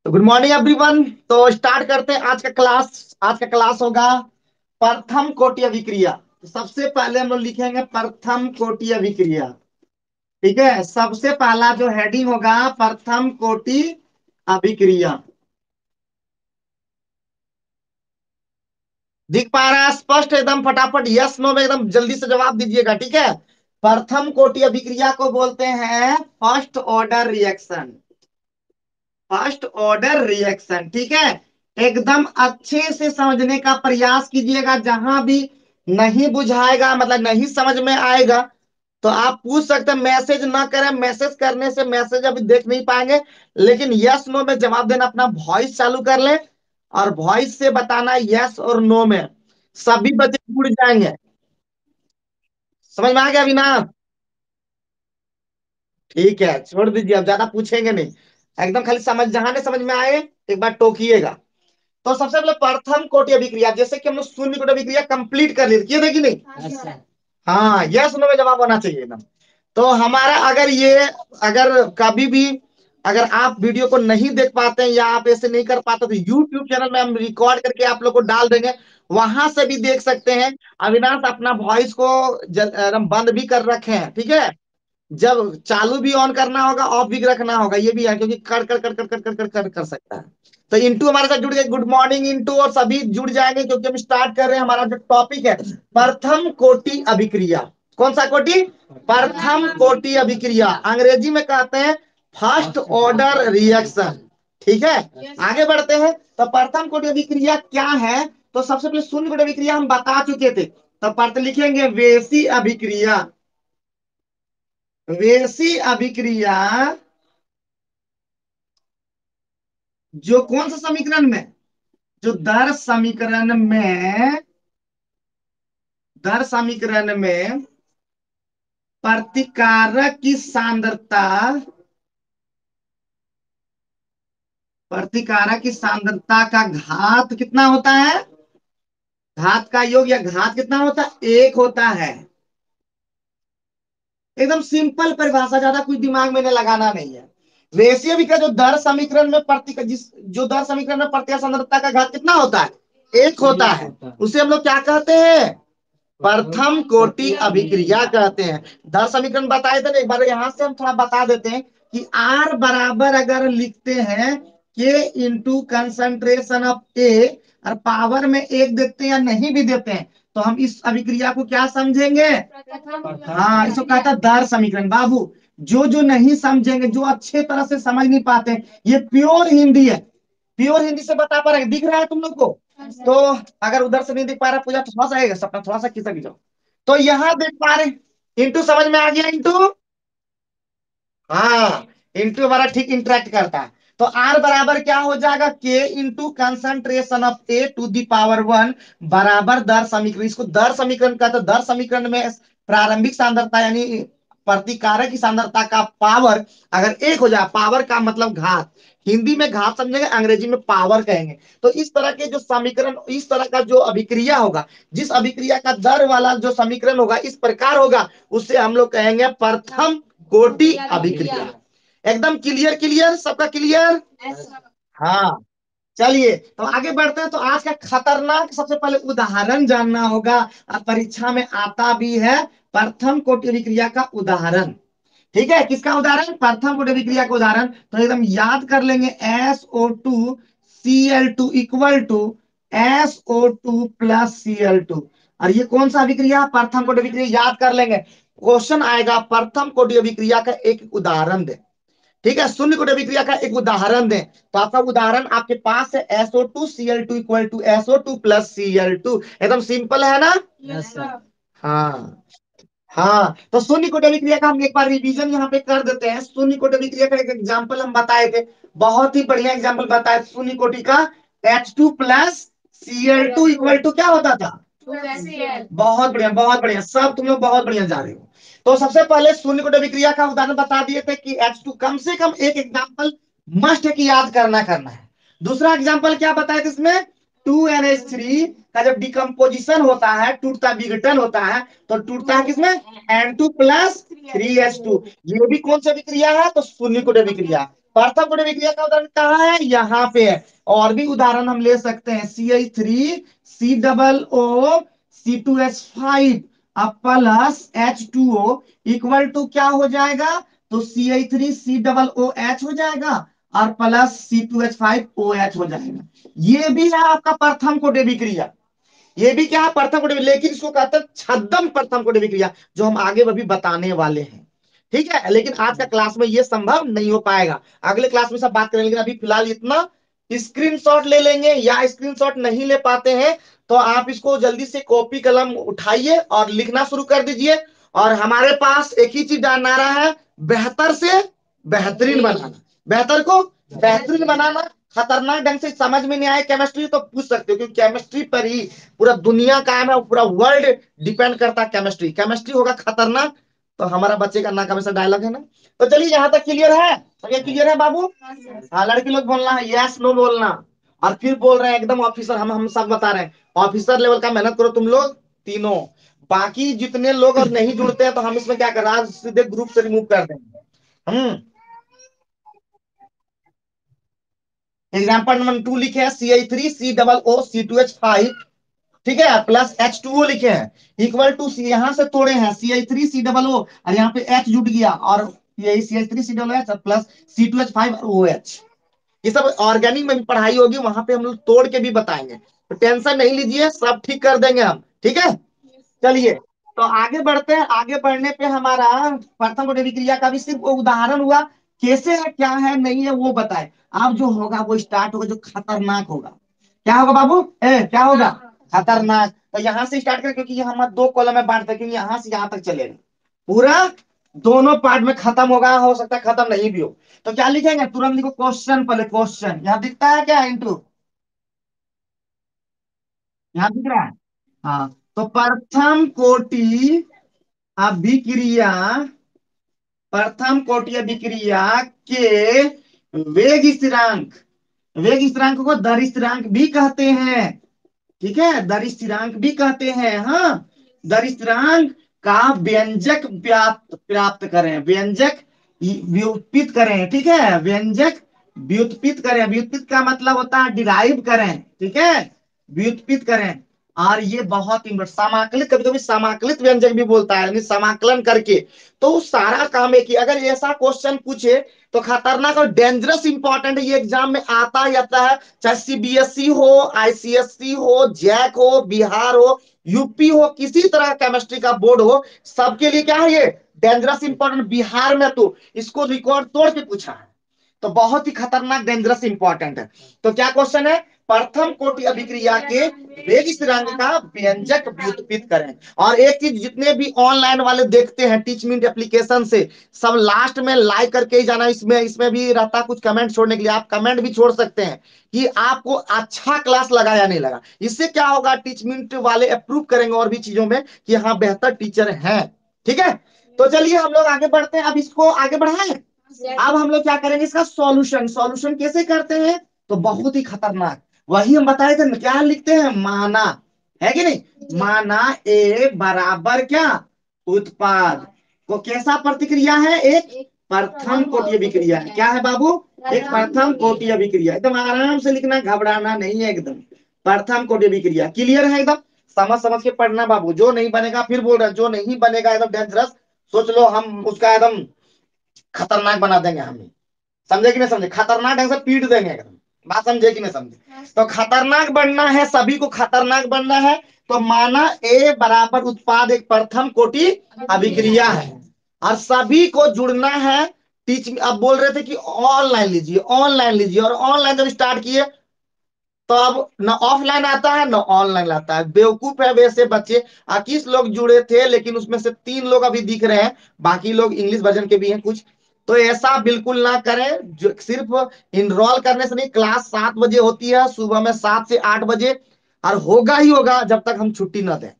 तो good morning everyone. तो start करते हैं आज का क्लास। आज का क्लास होगा प्रथम कोटि अभिक्रिया। तो सबसे पहले हम लोग लिखेंगे प्रथम कोटि अभिक्रिया। ठीक है, सबसे पहला जो हेडिंग होगा प्रथम कोटि अभिक्रिया। दिख पा रहा है स्पष्ट एकदम? फटाफट यस नो में एकदम जल्दी से जवाब दीजिएगा। ठीक है, प्रथम कोटि अभिक्रिया को बोलते हैं first order reaction. First order reaction, ठीक है। एकदम अच्छे से समझने का प्रयास कीजिएगा। जहां भी नहीं बुझाएगा, मतलब नहीं समझ में आएगा, तो आप पूछ सकते हैं। मैसेज ना करें, मैसेज करने से मैसेज अभी देख नहीं पाएंगे। लेकिन यस नो में जवाब देना, अपना वॉइस चालू कर लें और वॉइस से बताना यस और नो में। सभी बच्चे जुड़ जाएंगे। समझ में आ गया अविनाश? ठीक है, छोड़ दीजिए, अब ज्यादा पूछेंगे नहीं। एकदम खाली समझ, जहां नहीं समझ में आए एक बार टोकिएगा। तो सबसे पहले प्रथम कोटि अभिक्रिया, जैसे कि हम लोग शून्य कोटि अभिक्रिया कंप्लीट कर ली, किए थे कि नहीं? अच्छा। हाँ, यस नो में जवाब होना चाहिए एकदम। तो हमारा अगर कभी भी अगर आप वीडियो को नहीं देख पाते हैं या आप ऐसे नहीं कर पाते तो यूट्यूब चैनल में हम रिकॉर्ड करके आप लोग को डाल देंगे। वहां से भी देख सकते हैं। अविनाश अपना वॉइस को एकदम बंद भी कर रखे हैं, ठीक है। जब चालू भी ऑन करना होगा, ऑफ भी रखना होगा, ये भी है, क्योंकि कर कर कर कर कर कर कर कर कर सकता है। तो इंटू हमारे साथ जुड़ गए। गुड मॉर्निंग इंटू, और सभी जुड़ जाएंगे क्योंकि हम स्टार्ट कर रहे हैं। हमारा जो टॉपिक है प्रथम कोटि अभिक्रिया। कौन सा कोटि? प्रथम कोटि अभिक्रिया। अंग्रेजी में कहते हैं फर्स्ट ऑर्डर रिएक्शन। ठीक है, आगे बढ़ते हैं। तो प्रथम कोटि अभिक्रिया क्या है? तो सबसे पहले शून्य कोटि अभिक्रिया हम बता चुके थे। तो पढ़ते लिखेंगे वेसी अभिक्रिया। वेसी अभिक्रिया जो कौन सा समीकरण में? जो दर समीकरण में प्रतिकारक की सांद्रता, प्रतिकारक की सांद्रता का घात कितना होता है? घात का योग या घात कितना होता है? एक होता है। एकदम सिंपल परिभाषा, ज्यादा कुछ दिमाग में लगाना नहीं है। वैसे भी का जो दर समीकरण में प्रति जिस जो दर समीकरण में प्रतिक्रिया सांद्रता का घात कितना होता है? एक होता है। उसे हम लोग क्या कहते हैं? प्रथम कोटि अभिक्रिया कहते हैं। दर समीकरण बताए थे ना, एक बार यहां से हम थोड़ा बता देते हैं कि आर बराबर अगर लिखते हैं के इंटू कंसंट्रेशन ऑफ ए, और पावर में एक देते हैं या नहीं भी देते हैं, तो हम इस अभिक्रिया को क्या समझेंगे? हाँ, इसको कहता है दर समीकरण। बाबू, जो जो नहीं समझेंगे, जो अच्छे तरह से समझ नहीं पाते, ये प्योर हिंदी है। प्योर हिंदी से बता पा रहे हैं, दिख रहा है तुम लोग को? तो अगर उधर से नहीं दिख पा रहा पूजा, तो थोड़ा सा आएगा सपना, थोड़ा सा खिसक जाओ। तो यहां देख पा रहे, इंटू समझ में आ गया? इंटू, हाँ, इंटू हमारा ठीक इंटरेक्ट करता है। तो आर बराबर क्या हो जाएगा? K into concentration of A to the power one बराबर दर समीकरण। इसको दर समीकरण कहते हैं। दर समीकरण में प्रारंभिक सांद्रता यानी प्रतिकारक की सांद्रता का पावर अगर एक हो जाए, पावर का मतलब घात, हिंदी में घात समझेंगे, अंग्रेजी में पावर कहेंगे। तो इस तरह के जो समीकरण, इस तरह का जो अभिक्रिया होगा, जिस अभिक्रिया का दर वाला जो समीकरण होगा इस प्रकार होगा, उससे हम लोग कहेंगे प्रथम कोटि अभिक्रिया। एकदम क्लियर? क्लियर सबका? क्लियर? हाँ, चलिए तो आगे बढ़ते हैं। तो आज का खतरनाक सबसे पहले उदाहरण जानना होगा, और परीक्षा में आता भी है प्रथम कोटि अभिक्रिया का उदाहरण। ठीक है, किसका उदाहरण? प्रथम कोटि अभिक्रिया का उदाहरण। तो एकदम याद कर लेंगे, SO2 Cl2 equal to SO2 plus Cl2। और ये कौन सा अभिक्रिया? प्रथम कोटि अभिक्रिया। याद कर लेंगे, क्वेश्चन आएगा प्रथम कोटि अभिक्रिया का एक उदाहरण दे। ठीक है, शून्य कोटि अभिक्रिया का एक उदाहरण दें। तो आपका उदाहरण आपके पास है SO2 Cl2 equal to SO2 plus Cl2। एकदम सिंपल है ना? Yes sir. हाँ। हाँ, तो शून्य कोटि अभिक्रिया का हम एक बार रिवीजन यहाँ पे कर देते हैं। शून्य कोटि अभिक्रिया का एक एग्जाम्पल हम बताए थे, बहुत ही बढ़िया एग्जाम्पल बताया शून्य कोटि का। H2 plus Cl2 equal to क्या होता था? बहुत बढ़िया, बहुत बढ़िया, सब तुम लोग बहुत बढ़िया जा रहे हो। तो सबसे पहले शून्य कोटि अभिक्रिया का उदाहरण बता दिए थे कि H2, कम से कम एक एग्जाम्पल मस्ट है कि याद करना है। दूसरा एग्जाम्पल क्या बताए थे इसमें? 2NH3 का जब डिकम्पोजिशन होता है, टूटता विघटन होता है, तो टूटता है किसमें? N2 plus 3H2। ये भी कौन सा विक्रिया है? तो शून्य कोटि विक्रिया। प्रथम कोटि अभिक्रिया का उदाहरण कहाँ है, यहाँ पे है। और भी उदाहरण हम ले सकते हैं, CH3 C double O C2H5 अब प्लस H2O इक्वल टू क्या हो जाएगा, तो CH3 C डबल OH हो जाएगा और प्लस C2H5OH हो जाएगा। ये भी है आपका प्रथम कोटि अभिक्रिया। ये भी क्या है, प्रथम कोटि, लेकिन इसको कहते हैं छद्म प्रथम कोटि क्रिया, जो हम आगे भी बताने वाले हैं। ठीक है, लेकिन आज का क्लास में ये संभव नहीं हो पाएगा, अगले क्लास में सब बात करेंगे। लेकिन अभी फिलहाल इतना स्क्रीनशॉट ले लेंगे, या स्क्रीनशॉट नहीं ले पाते हैं तो आप इसको जल्दी से कॉपी कलम उठाइए और लिखना शुरू कर दीजिए। और हमारे पास एक ही चीज नारा है, बेहतर से बेहतरीन बनाना। बेहतर को बेहतरीन बनाना। खतरनाक ढंग से समझ में नहीं आए केमिस्ट्री तो पूछ सकते हो, क्योंकि केमिस्ट्री पर ही पूरा दुनिया कायम है, पूरा वर्ल्ड डिपेंड करता है केमिस्ट्री। केमिस्ट्री होगा खतरनाक तो हमारा बच्चे का नाक हमेशा डायलॉग है ना। तो चलिए, यहाँ तक क्लियर है, तो ये क्लियर है बाबू। हाँ, लड़की लोग बोलना है यस नो बोलना। और फिर बोल रहे हैं एकदम ऑफिसर, हम सब बता रहे हैं ऑफिसर लेवल का मेहनत करो तुम लोग तीनों। बाकी जितने लोग और नहीं जुड़ते हैं तो हम इसमें क्या कर रहे हैं, आज सीधे ग्रुप से रिमूव कर देंगे। एग्जाम्पल नंबर 2 लिखे हैं, CH3 C double O C2H5, ठीक है, प्लस H2O लिखे हैं इक्वल टू, यहाँ से तोड़े हैं CH3 C डबल O और यहाँ पे H जुट गया, और यही CH3 C double OH plus C2H5OH। ये सब ऑर्गेनिक में भी पढ़ाई होगी, वहां पे हम लोग तोड़ के भी बताएंगे, तो टेंशन नहीं लीजिए, सब ठीक कर देंगे हम, ठीक है। चलिए, तो आगे बढ़ते हैं। आगे बढ़ने पे हमारा प्रथम कोटि क्रिया का भी सिर्फ उदाहरण हुआ, कैसे है क्या है नहीं है वो बताए। अब जो होगा वो स्टार्ट होगा, जो खतरनाक होगा। क्या होगा बाबू, क्या होगा, खतरनाक। तो यहाँ से स्टार्ट करें, क्योंकि यहाँ हम दो कॉलम में बांटते हैं, क्योंकि यहाँ से यहाँ तक चलेगा पूरा, दोनों पार्ट में खत्म होगा, हो सकता है खत्म नहीं भी हो। तो क्या लिखेंगे, तुरंत लिखो क्वेश्चन, पहले क्वेश्चन यहाँ दिखता है क्या, इंटू, यहाँ दिख रहा है। हाँ, तो प्रथम कोटि अभिक्रिया, प्रथम कोटि अभिक्रिया के वेग स्थिरांक, वेग स्थिरांक को दर स्थिरांक भी कहते हैं। ठीक है, दर स्थिरांक भी कहते हैं। हाँ, दर स्थिरांक का व्यंजक प्राप्त प्राप्त करें, व्यंजक व्युत्पित करें। ठीक है, व्यंजक व्युत्पित करें, व्युत्पित का मतलब होता है डिराइव करें। ठीक है, व्युत्पित करें। और ये बहुत ही समाकलित, कभी कभी समाकलित व्यंजक भी बोलता है, यानी समाकलन करके। तो सारा काम है कि अगर ऐसा क्वेश्चन पूछे तो खतरनाक और डेंजरस इंपॉर्टेंट, ये एग्जाम में आता ही आता है। चाहे CBSE हो, ICSE हो, जैक हो, बिहार हो, यूपी हो, किसी तरह का केमिस्ट्री का बोर्ड हो, सबके लिए क्या है ये डेंजरस इंपॉर्टेंट। बिहार में तो इसको रिकॉर्ड तोड़ के पूछा है, तो बहुत ही खतरनाक डेंजरस इंपॉर्टेंट है। तो क्या क्वेश्चन है, प्रथम कोटि अभिक्रिया के वेग स्थिरांक का व्यंजक व्युत्पित करें। और एक चीज, जितने भी ऑनलाइन वाले देखते हैं टीचमिंट एप्लीकेशन से, सब लास्ट में लाइक करके ही जाना। इसमें इसमें भी रहता कुछ कमेंट छोड़ने के लिए, आप कमेंट भी छोड़ सकते हैं कि आपको अच्छा क्लास लगा या नहीं लगा। इससे क्या होगा, टीचमिंट वाले अप्रूव करेंगे और भी चीजों में कि हाँ बेहतर टीचर है। ठीक है, तो चलिए हम लोग आगे बढ़ते हैं, अब इसको आगे बढ़ाएं। अब हम लोग क्या करेंगे, इसका सॉल्यूशन, सॉल्यूशन कैसे करते हैं, तो बहुत ही खतरनाक, वही हम बताए थे, क्या लिखते हैं, माना, है कि नहीं, माना ए बराबर क्या, उत्पाद को कैसा प्रतिक्रिया है, एक प्रथम कोटि अभिक्रिया है। क्या है बाबू, एक प्रथम कोटि अभिक्रिया। एकदम आराम से लिखना, घबराना नहीं है एकदम। प्रथम कोटि अभिक्रिया क्लियर है एकदम, समझ समझ के पढ़ना बाबू। जो नहीं बनेगा, फिर बोल रहे जो नहीं बनेगा एकदम डेंजरस, सोच लो हम उसका एकदम खतरनाक बना देंगे हमें। समझे कि नहीं समझे, खतरनाक ढंग से पीट देंगे एकदम। बात समझे कि नहीं समझे, तो खतरनाक बनना है, सभी को खतरनाक बनना है। तो माना ए बराबर उत्पाद एक प्रथम कोटि अभिक्रिया है, और सभी को जुड़ना है। टीच, अब बोल रहे थे कि ऑनलाइन लीजिए, ऑनलाइन लीजिए, और ऑनलाइन जब स्टार्ट किए तो अब ना ऑफलाइन आता है ना ऑनलाइन आता है। बेवकूफ है वैसे बच्चे। 21 लोग जुड़े थे, लेकिन उसमें से 3 लोग अभी दिख रहे हैं, बाकी लोग इंग्लिश वर्जन के भी हैं कुछ। तो ऐसा बिल्कुल ना करें, जो सिर्फ इनरोल करने से नहीं, क्लास 7 बजे होती है, सुबह में 7 से 8 बजे, और होगा ही होगा जब तक हम छुट्टी ना दें।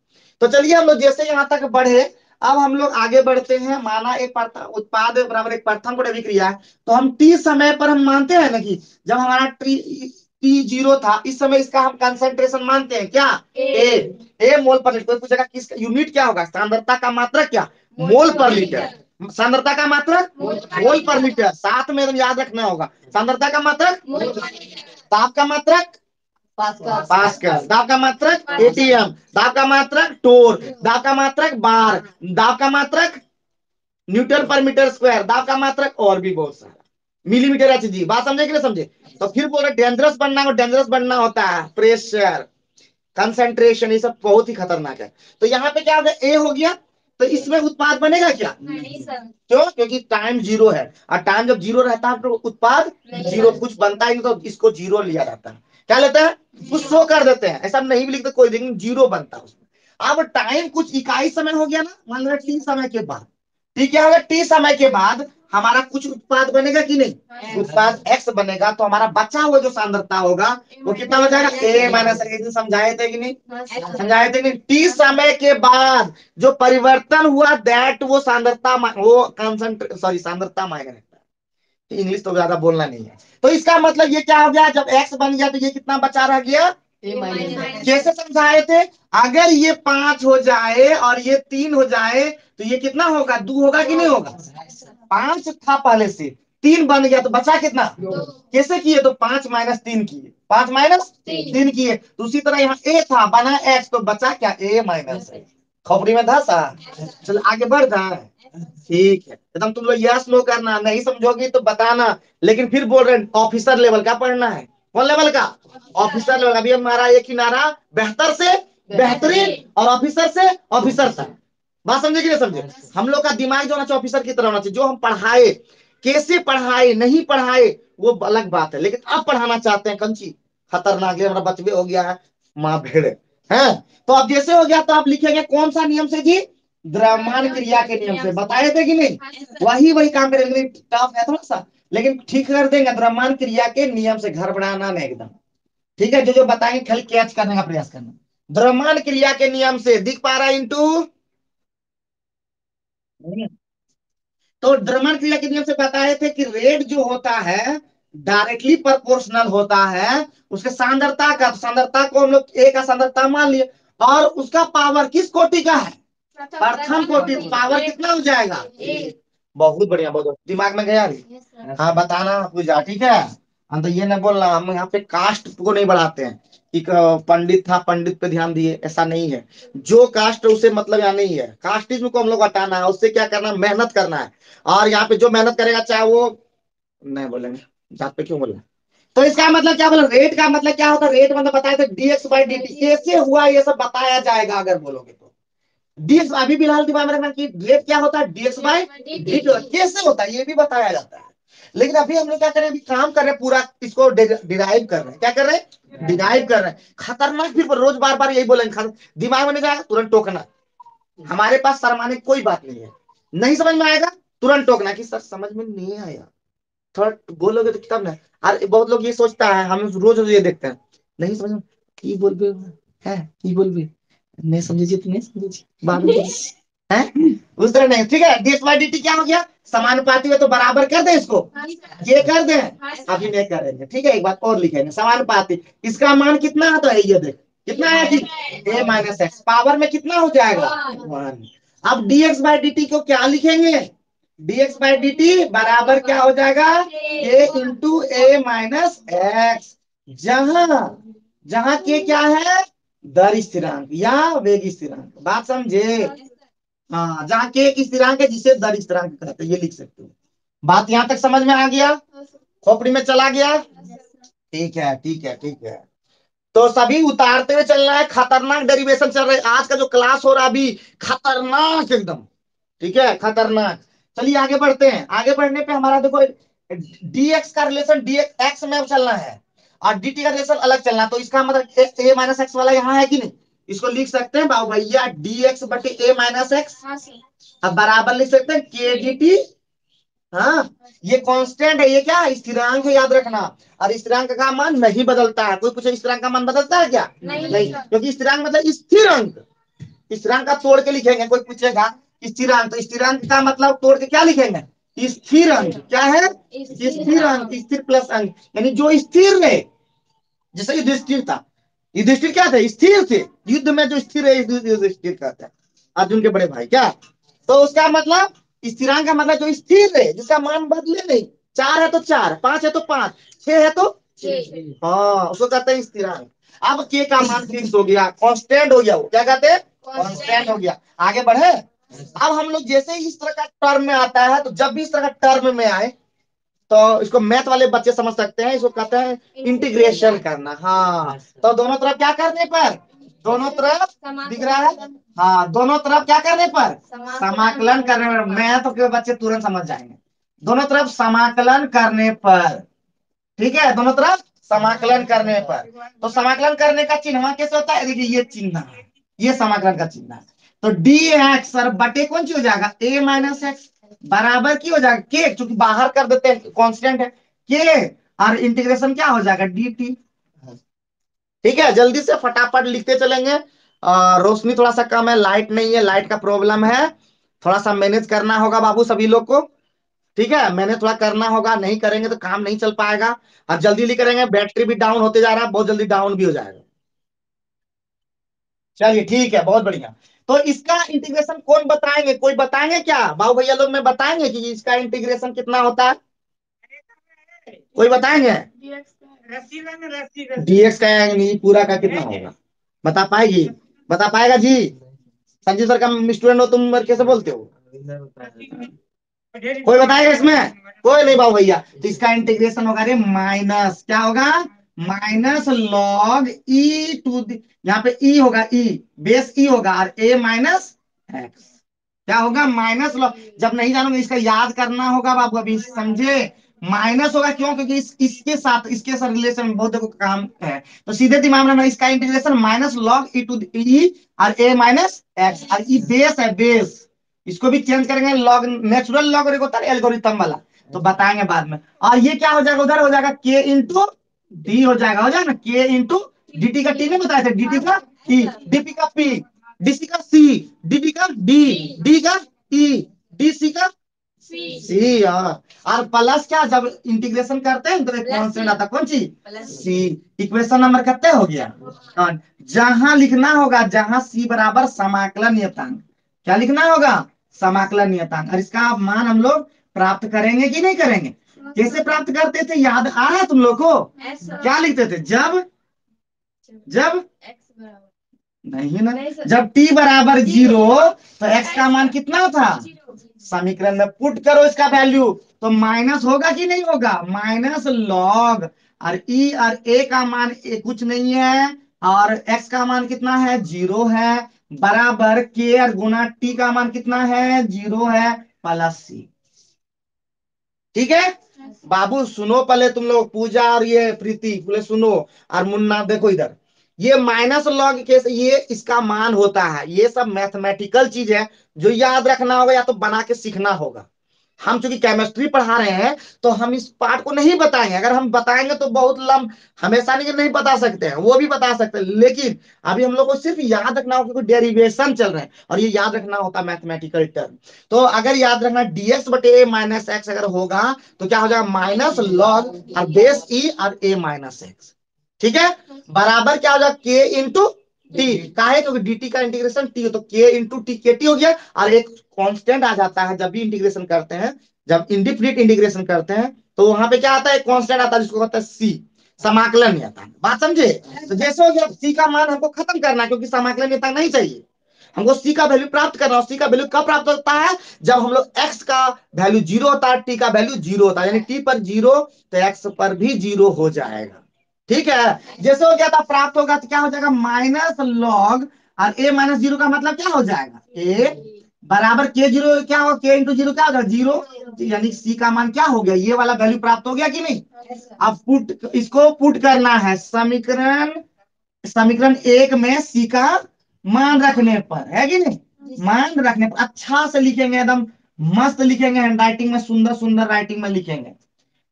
तो चलिए हम लोग जैसे यहाँ तक बढ़े, अब हम लोग आगे बढ़ते हैं। माना एक उत्पाद बराबर एक प्रथम कोटि अभिक्रिया है, तो हम टी समय पर हम मानते हैं ना कि जब हमारा T0 था, इस समय इसका हम कंसंट्रेशन मानते हैं क्या, ए मोल पर लीटर। कोई पूछेगा किस यूनिट क्या होगा, सांद्रता का मात्रक क्या, मोल पर लीटर। सांद्रता का मात्रक मोल पर लीटर, साथ में एकदम याद रखना होगा। सांद्रता का मात्रक, ताप का मात्रक पास्कल, दाब का मात्रक एटीएम, दाब का मात्रक टोर, दाब का मात्रक बार, दाब का मात्रक न्यूटन पर मीटर स्क्वायर, दाब का मात्रक और भी बहुत सारा, मिलीमीटर एच जी। बात समझे कि नहीं समझे? तो फिर बोल रहे डेंजरस बनना हो, डेंजरस बनना होता है प्रेशर, कंसंट्रेशन, ये सब बहुत ही खतरनाक है। तो यहाँ पे क्या हो गया, ए हो गया, तो इसमें उत्पाद बनेगा क्या? क्यों? क्योंकि टाइम जीरो है, और टाइम जब जीरो रहता है तो उत्पाद जीरो, कुछ बनता ही नहीं, तो इसको जीरो लिया जाता है। क्या लेते हैं? कुछ शो कर देते हैं, ऐसा नहीं भी लिखते कोई, लेकिन जीरो बनता है उसमें। अब टाइम कुछ इकाई समय हो गया ना, मान लो टी समय के बाद, ठीक है, अगर टी समय के बाद हमारा कुछ उत्पाद बनेगा कि नहीं? उत्पाद एक्स बनेगा, तो हमारा बचा हुआ जो सांद्रता होगा वो कितना हो जाएगा? ए माइनस, समझाए थे कि नहीं? समझाए थे नहीं? टी समय के बाद जो परिवर्तन हुआ दैट वो सांद्रता वो कंसंट्रे सॉरी सांद्रता मायने रखता है। इंग्लिश तो ज्यादा बोलना नहीं है। तो इसका मतलब ये क्या हो गया, जब एक्स बन गया तो ये कितना बचा रह गया? कैसे समझाए थे? अगर ये 5 हो जाए और ये 3 हो जाए तो ये कितना होगा? 2 होगा कि नहीं होगा? 5 था पहले से, 3 बन गया तो बचा कितना? कैसे किए? तो 5 - 3 किए, 5 - 3 किए। तो उसी तरह यहाँ ए था, बना एक्स, तो बचा क्या? ए माइनस एक्स। खोपड़ी में धसा। चलो आगे बढ़ जाए। ठीक है, एकदम तुम लोग यस नो करना, नहीं समझोगी तो बताना। लेकिन फिर बोल रहे हैं ऑफिसर लेवल का पढ़ना है। कौन लेवल का? Officer level. अभी हमारा एक ही नारा, बेहतर से बेहतरीन और ऑफिसर से ऑफिसर तक। बात समझे कि नहीं समझे? हम लोग का दिमाग जो होना चाहिए ऑफिसर की तरह होना चाहिए। जो हम पढ़ाए, कैसे पढ़ाए, नहीं पढ़ाए वो अलग बात है, लेकिन अब पढ़ाना चाहते हैं कंची, खतरनाक। ये हमारा बचवे हो गया है, माँ भेड़ है। तो अब जैसे हो गया तो आप लिखेंगे कौन सा नियम से जी? द्रव्यमान क्रिया के नियम से। बताए थे कि नहीं? वही वही काम करेंगे, टफ है थोड़ा सा, लेकिन ठीक कर देंगे। द्रव्यमान क्रिया के नियम से, घर बढ़ाना नहीं एकदम। ठीक है, जो जो बताएंगे खाली कैच करने का प्रयास करना। द्रव्यमान क्रिया के नियम से, दिख पा रहा है इंटू? तो द्रव्यमान क्रिया के नियम से बताए थे कि रेट जो होता है डायरेक्टली प्रोपोर्शनल होता है उसके सांद्रता का। सांद्रता को हम लोग ए का सांद्रता मान लिए, और उसका पावर किस कोटि का है? प्रथम कोटि। पावर कितना हो जाएगा? बहुत बढ़िया, बहुत बढ़िया। दिमाग में गया रे? हाँ बताना पूजा, ठीक है। हम तो ये ना बोल रहा, हम यहाँ पे कास्ट को नहीं बढ़ाते हैं कि पंडित था पंडित पे ध्यान दिए, ऐसा नहीं है। जो कास्ट है उसे मतलब यहाँ नहीं है। कास्टिज्म को हम लोग हटाना है, उससे क्या करना है? मेहनत करना है। और यहाँ पे जो मेहनत करेगा, चाहे वो नहीं बोलेंगे, जात पे क्यों बोल रहे हैं? तो इसका मतलब क्या बोला? रेट का मतलब क्या होता है? रेट मतलब बताया था डीएक्स बाई डी टी, कैसे हुआ ये सब बताया जाएगा अगर बोलोगे तो। डीएक्स अभी फिलहाल दिमाग में रखना कि रेट क्या होता है? डीएक्स बाई डी टी कैसे होता है ये भी बताया जाता है। लेकिन अभी हम लोग क्या कर रहे हैं? अभी काम कर रहे हैं, पूरा इसको डिराइव कर रहे हैं। क्या कर रहे हैं? डिराइव कर रहे हैं। खतरनाक, फिर रोज बार बार यही बोलेंगे, दिमाग में नहीं जाएगा तुरंत टोकना। हमारे पास शर्माने की कोई बात नहीं है। नहीं समझ में आएगा तुरंत टोकना कि सर समझ में नहीं आया, थोड़ा बोलोगे तो तब ना। और बहुत लोग ये सोचता है, हम रोज रोज ये देखते हैं, नहीं समझ में की बोल भी है, की बोल भी नहीं समझिए तो नहीं समझिए, बाद में है उस तरह नहीं। ठीक है, डीएक्स बाई डी टी क्या हो गया? समानुपाती है, तो बराबर कर दे इसको, ये कर दे। अभी नहीं करेंगे, ठीक है, एक बात और लिखेंगे, समानुपाती। इसका मान कितना आता है? ये देख कितना है कि ए माइनस एक्स, पावर में कितना हो जाएगा? 1। अब डीएक्स बाई डी टी को क्या लिखेंगे? डीएक्स बाई डी टी बराबर क्या हो जाएगा? ए इंटू ए माइनस एक्स। जहां जहां के क्या है? दर स्थिरांक या वेग स्थिरांक। बात समझे? हाँ, जहां के एक स्थिरांक है जिसे दर स्थिरांक कहते हैं, ये लिख सकते हो। बात यहां तक समझ में आ गया? खोपड़ी में चला गया? ठीक है, ठीक है, ठीक है। तो सभी उतारते हुए चलना है। खतरनाक डेरिवेशन चल रहे हैं आज का जो क्लास हो रहा है अभी, खतरनाक एकदम। ठीक है, खतरनाक। चलिए आगे बढ़ते हैं। आगे बढ़ने पे हमारा देखो, डीएक्स का रिलेशन डीएक्स एक्स में चलना है, और डीटी का रिलेशन अलग चलना है। तो इसका मतलब ए माइनस एक्स वाला यहाँ है कि नहीं? इसको लिख सकते हैं बाबू भैया, डीएक्स बटे ए माइनस एक्स। अब बराबर लिख सकते हैं के डी टी। हाँ, ये कांस्टेंट है, ये क्या है? स्थिरांक है, याद रखना। और स्थिरांक का मान नहीं बदलता है। कोई पूछे स्थिरांक का मान बदलता है क्या? नहीं, क्योंकि स्थिरांक मतलब स्थिर अंक। स्थिरांक का तोड़ के लिखेंगे। कोई पूछेगा स्थिरांक, तो स्थिरांक का मतलब तोड़ के क्या लिखेंगे? स्थिर अंक। क्या है? स्थिर अंक, स्थिर प्लस अंक, यानी जो स्थिर रहे। जैसे युधिष्ठिर था, युधिष्ठिर क्या थे? स्थिर थे। युद्ध में जो स्थिर है युधिष्ठिर कहते हैं, अर्जुन के बड़े भाई। क्या? तो उसका मतलब स्थिरांक का मतलब जो स्थिर है, जिसका मान बदले नहीं। 4 है तो 4, 5 है तो 5, 6 है तो 6। हाँ, उसको कहते हैं स्थिरांक। अब के का मान फिक्स हो गया, कांस्टेंट हो गया, वो क्या कहते हैं, कांस्टेंट हो गया। आगे बढ़े। अब हम लोग जैसे ही इस तरह का टर्म में आता है, तो जब भी इस तरह का टर्म में आए, तो इसको मैथ वाले बच्चे समझ सकते हैं, इसको कहते हैं इंटीग्रेशन करना। हाँ, तो दोनों तरफ क्या करने पर, दोनों तरफ दिख रहा है, हाँ, दोनों तरफ क्या करने पर, समाकलन करने पर। मैथ के बच्चे तुरंत समझ जाएंगे। दोनों तरफ समाकलन करने पर, ठीक है, दोनों तरफ समाकलन करने पर। तो समाकलन करने का चिन्ह कैसे होता है, देखिए ये चिन्ह है, ये समाकलन का चिन्ह है। तो डी एक्स और बटे कौन सी हो जाएगा, ए माइनस एक्स, बराबर की हो जाएगा के, चूंकि बाहर कर देते हैं कांस्टेंट है के, और इंटीग्रेशन क्या हो जाएगा डी टी। ठीक है, जल्दी से फटाफट लिखते चलेंगे। रोशनी थोड़ा सा कम है, लाइट नहीं है, लाइट का प्रॉब्लम है, थोड़ा सा मैनेज करना होगा बाबू सभी लोग को। ठीक है, मैंने थोड़ा करना होगा, नहीं करेंगे तो काम नहीं चल पाएगा। और जल्दी जल्दी करेंगे, बैटरी भी डाउन होते जा रहा है, बहुत जल्दी डाउन भी हो जाएगा। चलिए ठीक है, बहुत बढ़िया। तो इसका इंटीग्रेशन कौन बताएंगे, कोई बताएंगे क्या, बाबू भैया लोग में बताएंगे कि इसका इंटीग्रेशन कितना होता है, कोई बताएंगे। डीएक्स का नहीं, पूरा का कितना होगा, बता पाएगी, बता पाएगा जी। संजीव सर का स्टूडेंट हो तुम, कैसे बोलते हो, कोई बताएगा इसमें, कोई नहीं बाबू भैया। तो इसका इंटीग्रेशन होगा रे माइनस, क्या होगा, माइनस लॉग ई टू, यहाँ पे ई होगा, ई बेस ई होगा, और ए माइनस एक्स क्या होगा, माइनस लॉग। जब नहीं जानोगे इसका याद करना होगा बाबू, अभी समझे। माइनस होगा क्यों, क्योंकि इसके साथ रिलेशन में बहुत देखो काम है। तो सीधे दिमाग में इसका integration minus log E to E और ए माइनस एक्स, और ई बेस है, बेस। इसको भी चेंज करेंगे, लॉग नेचुरल लॉग होता है एल्गोरिथम वाला, तो बताएंगे बाद में। और ये क्या हो जाएगा, उधर हो जाएगा के इंटू डी हो जाएगा ना, के इंटू डी का टी नहीं बताया था, डी का टी, डीपी का पी, डीसी का सी, डीडी का डी, डी का ई, डीसी का सी। और प्लस क्या, जब इंटीग्रेशन करते हैं तो एक कांस्टेंट आता है, कौन सी, सी। इक्वेशन नंबर कितने हो गया, जहां लिखना होगा, जहां सी बराबर समाकलन नियतांक, क्या लिखना होगा, समाकलन नियतांक। और इसका मान हम लोग प्राप्त करेंगे कि नहीं करेंगे, कैसे प्राप्त करते थे, याद आ रहा है तुम लोग को, क्या लिखते थे, जब जब नहीं ना, जब टी बराबर 0, तो एक्स का मान कितना था, समीकरण में पुट करो इसका वैल्यू, तो माइनस होगा कि नहीं होगा, माइनस लॉग, और ई और ए का मान कुछ नहीं है, और एक्स का मान कितना है, 0 है, बराबर के और गुना टी का मान कितना है, 0 है, प्लस सी। ठीक है बाबू, सुनो पहले तुम लोग, पूजा और ये प्रीति बोले सुनो, और मुन्ना देखो इधर, ये माइनस लॉग कैसे, ये इसका मान होता है, ये सब मैथमेटिकल चीज है, जो याद रखना होगा या तो बना के सीखना होगा। हम चूंकि केमिस्ट्री पढ़ा रहे हैं, तो हम इस पार्ट को नहीं बताएंगे, अगर हम बताएंगे तो बहुत लंब, हमेशा नहीं कि नहीं बता सकते हैं, वो भी बता सकते हैं, लेकिन अभी हम लोग को सिर्फ याद रखना होगा, क्योंकि डेरिवेशन चल रहे हैं, और ये याद रखना होता है मैथमेटिकल टर्म। तो अगर याद रखना डीएक्स बटे ए माइनस एक्स अगर होगा, तो क्या हो जाएगा, माइनस लॉग और बेस ई और ए माइनस एक्स। ठीक है, बराबर क्या हो जाएगा, के इंटू टी, काहे, क्योंकि डी टी का इंटीग्रेशन टी हो, तो के इंटू टी, के टी हो गया, और एक कांस्टेंट आ जाता है जब भी इंटीग्रेशन करते हैं, जब इंडिफिनिट इंटीग्रेशन करते हैं, तो वहां पे क्या आता है, कांस्टेंट आता है, जिसको कहता है सी, समाकलन नहीं आता, बात समझे। तो जैसे हो गया, सी का मान हमको खत्म करना है, क्योंकि समाकलन नियतांक नहीं चाहिए, हमको सी का वैल्यू प्राप्त करना है। सी का वैल्यू कब प्राप्त होता है, जब हम लोग एक्स का वैल्यू 0 होता है, टी का वैल्यू 0 होता है, यानी टी पर 0, तो एक्स पर भी 0 हो जाएगा। ठीक है, जैसे हो गया था, प्राप्त होगा तो क्या हो जाएगा, माइनस लॉग, और ए माइनस 0 का मतलब क्या हो जाएगा, ए बराबर के 0, क्या हो, के इंटू 0 क्या हो जाएगा, 0, यानी सी का मान क्या हो गया, ये वाला वैल्यू प्राप्त हो गया कि नहीं। अब पुट, इसको पुट करना है समीकरण, समीकरण 1 में सी का मान रखने पर, है कि नहीं, मान रखने पर अच्छा से लिखेंगे, एकदम मस्त लिखेंगे, हैंडराइटिंग में सुंदर सुंदर राइटिंग में लिखेंगे।